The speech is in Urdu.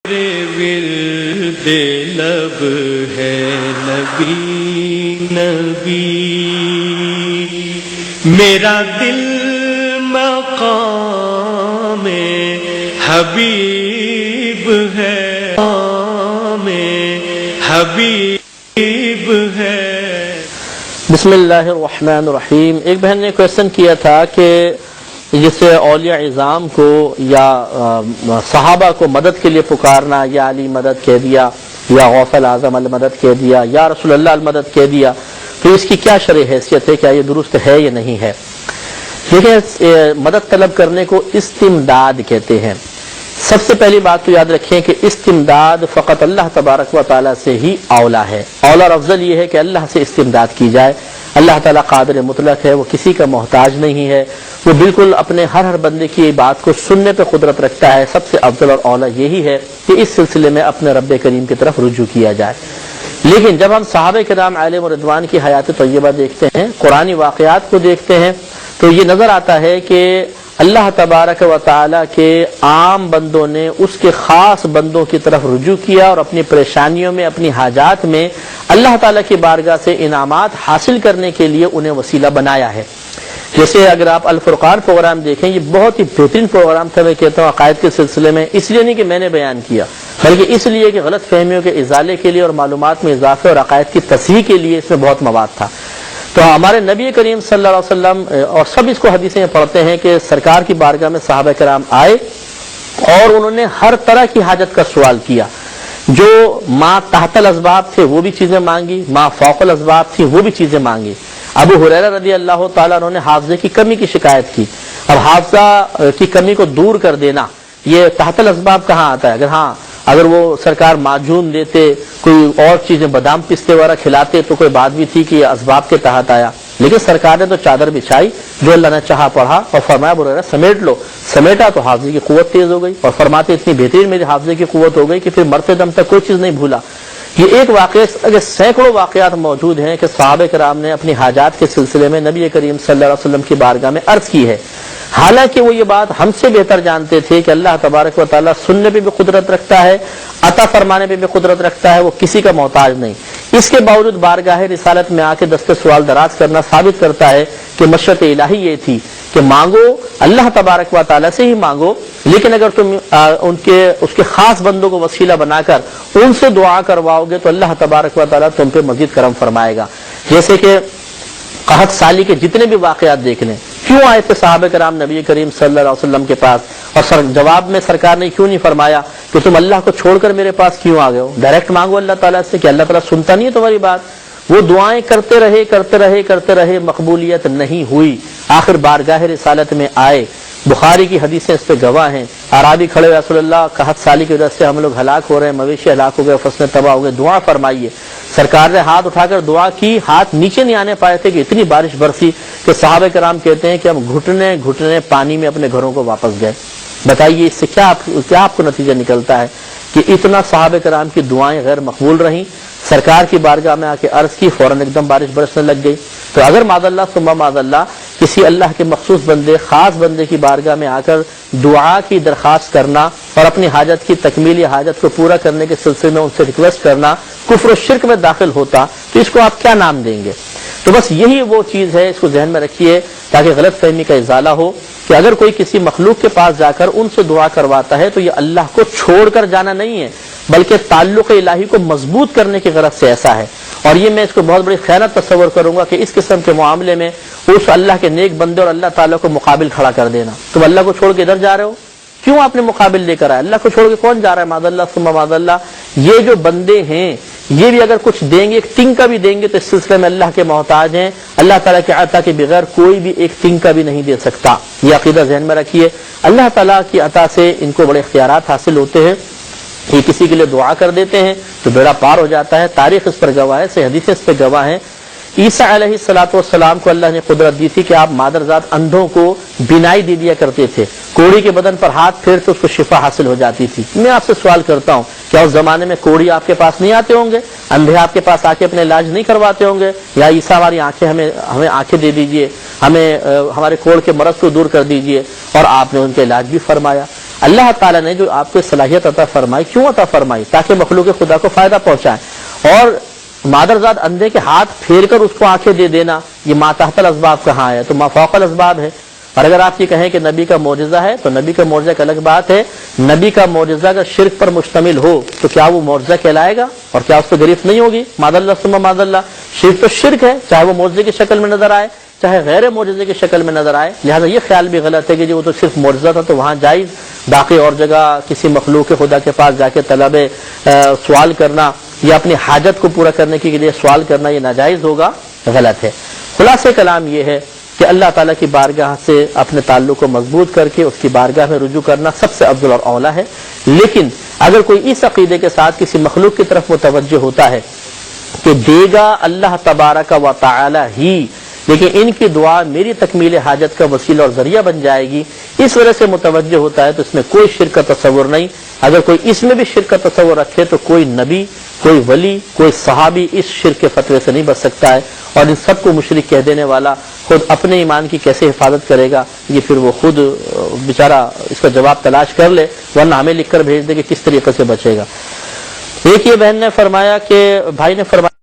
ورد لب ہے نبی نبی، میرا دل مقام حبیب ہے، مقام حبیب ہے۔ بسم اللہ الرحمن الرحیم۔ ایک بہن نے کویسچن کیا تھا کہ جسے اولیاء عظام کو یا صحابہ کو مدد کے لیے پکارنا، یا علی مدد کہہ دیا، یا غوث الاعظم المدد کہہ دیا، یا رسول اللہ المدد کہہ دیا، تو اس کی کیا شرعی حیثیت ہے؟ کیا یہ درست ہے یا نہیں ہے؟ دیکھیں، مدد طلب کرنے کو استمداد کہتے ہیں۔ سب سے پہلی بات تو یاد رکھیں کہ استمداد فقط اللہ تبارک و تعالیٰ سے ہی اولا ہے۔ اولا اور افضل یہ ہے کہ اللہ سے استمداد کی جائے۔ اللہ تعالیٰ قادر مطلق ہے، وہ کسی کا محتاج نہیں ہے، وہ بالکل اپنے ہر بندے کی بات کو سننے پہ قدرت رکھتا ہے۔ سب سے افضل اور اولا یہی ہے کہ اس سلسلے میں اپنے رب کریم کی طرف رجوع کیا جائے۔ لیکن جب ہم صحابہ کرام علیہم رضوان کی حیات طیبہ دیکھتے ہیں، قرآنی واقعات کو دیکھتے ہیں، تو یہ نظر آتا ہے کہ اللہ تبارک و تعالیٰ کے عام بندوں نے اس کے خاص بندوں کی طرف رجوع کیا اور اپنی پریشانیوں میں، اپنی حاجات میں اللہ تعالیٰ کی بارگاہ سے انعامات حاصل کرنے کے لیے انہیں وسیلہ بنایا ہے۔ جیسے اگر آپ الفرقان پروگرام دیکھیں، یہ بہت ہی بہترین پروگرام تھا، میں کہتا ہوں عقائد کے سلسلے میں، اس لیے نہیں کہ میں نے بیان کیا، بلکہ اس لیے کہ غلط فہمیوں کے ازالے کے لیے اور معلومات میں اضافے اور عقائد کی تصحیح کے لیے اس میں بہت مواد تھا۔ تو ہمارے نبی کریم صلی اللہ علیہ وسلم اور سب اس کو حدیثیں میں پڑھتے ہیں کہ سرکار کی بارگاہ میں صحابہ کرام آئے اور انہوں نے ہر طرح کی حاجت کا سوال کیا۔ جو ما تحت الاسباب تھے وہ بھی چیزیں مانگی، ما فوق الاسباب تھی وہ بھی چیزیں مانگی۔ ابو ہریرہ رضی اللہ تعالیٰ عنہ نے حافظے کی کمی کی شکایت کی۔ اب حافظہ کی کمی کو دور کر دینا یہ تحت الاسباب کہاں آتا ہے؟ اگر وہ سرکار معجون دیتے، کوئی اور چیزیں بادام پستے وغیرہ کھلاتے تو کوئی بات بھی تھی کہ یہ اسباب کے تحت آیا، لیکن سرکار نے تو چادر بچھائی، جو اللہ نے چاہا پڑھا اور فرمایا ابو ہریرہ سمیٹ لو۔ سمیٹا تو حافظے کی قوت تیز ہو گئی، اور فرماتے اتنی بہترین میری حافظے کی قوت ہو گئی کہ پھر مرتے دم تک کوئی چیز نہیں بھولا۔ یہ ایک واقعہ، اگر سینکڑوں واقعات موجود ہیں کہ صحابہ کرام نے اپنی حاجات کے سلسلے میں نبی کریم صلی اللہ علیہ وسلم کی بارگاہ میں عرض کی ہے، حالانکہ وہ یہ بات ہم سے بہتر جانتے تھے کہ اللہ تبارک و تعالیٰ سننے پہ بھی قدرت رکھتا ہے، عطا فرمانے پہ بھی قدرت رکھتا ہے، وہ کسی کا محتاج نہیں۔ اس کے باوجود بارگاہ رسالت میں آ کے دستے سوال دراز کرنا ثابت کرتا ہے کہ مشیت الہی یہ تھی کہ مانگو اللہ تبارک و تعالیٰ سے ہی مانگو، لیکن اگر تم اس کے خاص بندوں کو وسیلہ بنا کر ان سے دعا کرواؤ گے تو اللہ تبارک و تعالیٰ تم پہ مزید کرم فرمائے گا۔ جیسے کہ قحط سالی کے جتنے بھی واقعات دیکھ لیں، کیوں آئے تھے صحابہ کرام نبی کریم صلی اللہ علیہ وسلم کے پاس، اور جواب میں سرکار نے کیوں نہیں فرمایا کہ تم اللہ کو چھوڑ کر میرے پاس کیوں آ گئے ہو؟ ڈائریکٹ مانگو اللہ تعالیٰ سے، کہ اللہ تعالیٰ سنتا نہیں ہے تمہاری بات؟ وہ دعائیں کرتے رہے مقبولیت نہیں ہوئی، آخر بارگاہ رسالت میں آئے۔ بخاری کی حدیثیں اس پہ گواہ ہیں۔ اعرابی کھڑے ہوئے، رسول اللہ قحط سالی کی وجہ سے ہم لوگ ہلاک ہو رہے ہیں، مویشی ہلاک ہو گئے، فصلیں تباہ ہو گئے، دعا فرمائیے۔ سرکار نے ہاتھ اٹھا کر دعا کی، ہاتھ نیچے نہیں آنے پائے تھے کہ اتنی بارش برسی کہ صحابہ کرام کہتے ہیں کہ ہم گھٹنے گھٹنے پانی میں اپنے گھروں کو واپس گئے۔ بتائیے اس سے کیا آپ کو نتیجہ نکلتا ہے کہ اتنا صحابہ کرام کی دعائیں غیر مقبول رہیں، سرکار کی بارگاہ میں آ کے عرض کی، فوراً ایک دم بارش برسنے لگ گئی۔ تو اگر معاذ اللہ ثم معاذ اللہ کسی اللہ کے مخصوص بندے، خاص بندے کی بارگاہ میں آ کر دعا کی درخواست کرنا اور اپنی حاجت کی تکمیل یا حاجت کو پورا کرنے کے سلسلے میں ان سے ریکویسٹ کرنا کفر و شرک میں داخل ہوتا تو اس کو آپ کیا نام دیں گے؟ تو بس یہی وہ چیز ہے، اس کو ذہن میں رکھیے تاکہ غلط فہمی کا ازالہ ہو کہ اگر کوئی کسی مخلوق کے پاس جا کر ان سے دعا کرواتا ہے تو یہ اللہ کو چھوڑ کر جانا نہیں ہے، بلکہ تعلق الہی کو مضبوط کرنے کی غرض سے ایسا ہے۔ اور یہ میں اس کو بہت بڑی خیانت تصور کروں گا کہ اس قسم کے معاملے میں اس اللہ کے نیک بندے اور اللہ تعالیٰ کو مقابل کھڑا کر دینا۔ تم اللہ کو چھوڑ کے ادھر جا رہے ہو، کیوں آپ نے مقابل لے کر آئے؟ اللہ کو چھوڑ کے کون جا رہا ہے؟ معاذ اللہ ثم معاذ اللہ۔ یہ جو بندے ہیں یہ بھی اگر کچھ دیں گے، ایک تنکا بھی دیں گے، تو اس سلسلے میں اللہ کے محتاج ہیں۔ اللہ تعالیٰ کے عطا کے بغیر کوئی بھی ایک تنکا بھی نہیں دے سکتا، یہ عقیدہ ذہن میں رکھیے۔ اللہ تعالیٰ کی عطا سے ان کو بڑے اختیارات حاصل ہوتے ہیں، یہ کسی کے لیے دعا کر دیتے ہیں تو بیڑا پار ہو جاتا ہے۔ تاریخ اس پر گواہ ہے، صحیح حدیثیں اس پہ گواہ ہیں۔ عیسیٰ علیہ السلام کو اللہ نے قدرت دی تھی کہ آپ مادرزاد اندھوں کو بینائی دے دیا کرتے تھے، کوڑی کے بدن پر ہاتھ پھیرتے اس کو شفا حاصل ہو جاتی تھی۔ میں آپ سے سوال کرتا ہوں، کیا اس زمانے میں کوڑی آپ کے پاس نہیں آتے ہوں گے؟ اندھے آپ کے پاس آ کے اپنے علاج نہیں کرواتے ہوں گے؟ یا عیسیٰ ہماری آنکھیں ہمیں آنکھیں دے دیجئے، ہمیں ہمارے کوڑ کے مرض کو دور کر دیجئے، اور آپ نے ان کے علاج بھی فرمایا۔ اللہ تعالیٰ نے جو آپ کو صلاحیت عطا فرمائی کیوں عطا فرمائی؟ تاکہ مخلوق خدا کو فائدہ پہنچائے. اور مادرزاد اندھے کے ہاتھ پھیر کر اس کو آنکھیں دے دینا، یہ ما تحت الاسباب کہاں ہے؟ تو ما فوق الاسباب ہے. اور اگر آپ یہ کہیں کہ نبی کا معجزہ ہے تو نبی کا معجزہ ایک الگ بات ہے. نبی کا معجزہ اگر شرک پر مشتمل ہو تو کیا وہ معجزہ کہلائے گا؟ اور کیا اس پہ گرفت نہیں ہوگی؟ معاذ اللہ ثم معاذ اللہ. شرک تو شرک ہے، چاہے وہ معجزے کی شکل میں نظر آئے چاہے غیر معجزے کی شکل میں نظر آئے. لہٰذا یہ خیال بھی غلط ہے کہ جو وہ تو صرف معجزہ تھا تو وہاں جائز، باقی اور جگہ کسی مخلوق خدا کے پاس جا کے طلب سوال کرنا یا اپنی حاجت کو پورا کرنے کے لیے سوال کرنا یہ ناجائز ہوگا، غلط ہے. خلاصہ کلام یہ ہے کہ اللہ تعالیٰ کی بارگاہ سے اپنے تعلق کو مضبوط کر کے اس کی بارگاہ میں رجوع کرنا سب سے افضل اور اولیٰ ہے. لیکن اگر کوئی اس عقیدے کے ساتھ کسی مخلوق کی طرف متوجہ ہوتا ہے کہ دے گا اللہ تبارک و تعالی ہی، لیکن ان کی دعا میری تکمیل حاجت کا وسیلہ اور ذریعہ بن جائے گی، اس وجہ سے متوجہ ہوتا ہے، تو اس میں کوئی شرک کا تصور نہیں. اگر کوئی اس میں بھی شرک کا تصور رکھے تو کوئی نبی، کوئی ولی، کوئی صحابی اس شرک کے فتوے سے نہیں بچ سکتا ہے. اور ان سب کو مشرک کہہ دینے والا خود اپنے ایمان کی کیسے حفاظت کرے گا؟ یہ پھر وہ خود بیچارہ اس کا جواب تلاش کر لے، ورنہ ہمیں لکھ کر بھیج دے کہ کس طریقے سے بچے گا. ایک یہ بہن نے فرمایا کہ بھائی نے فرمایا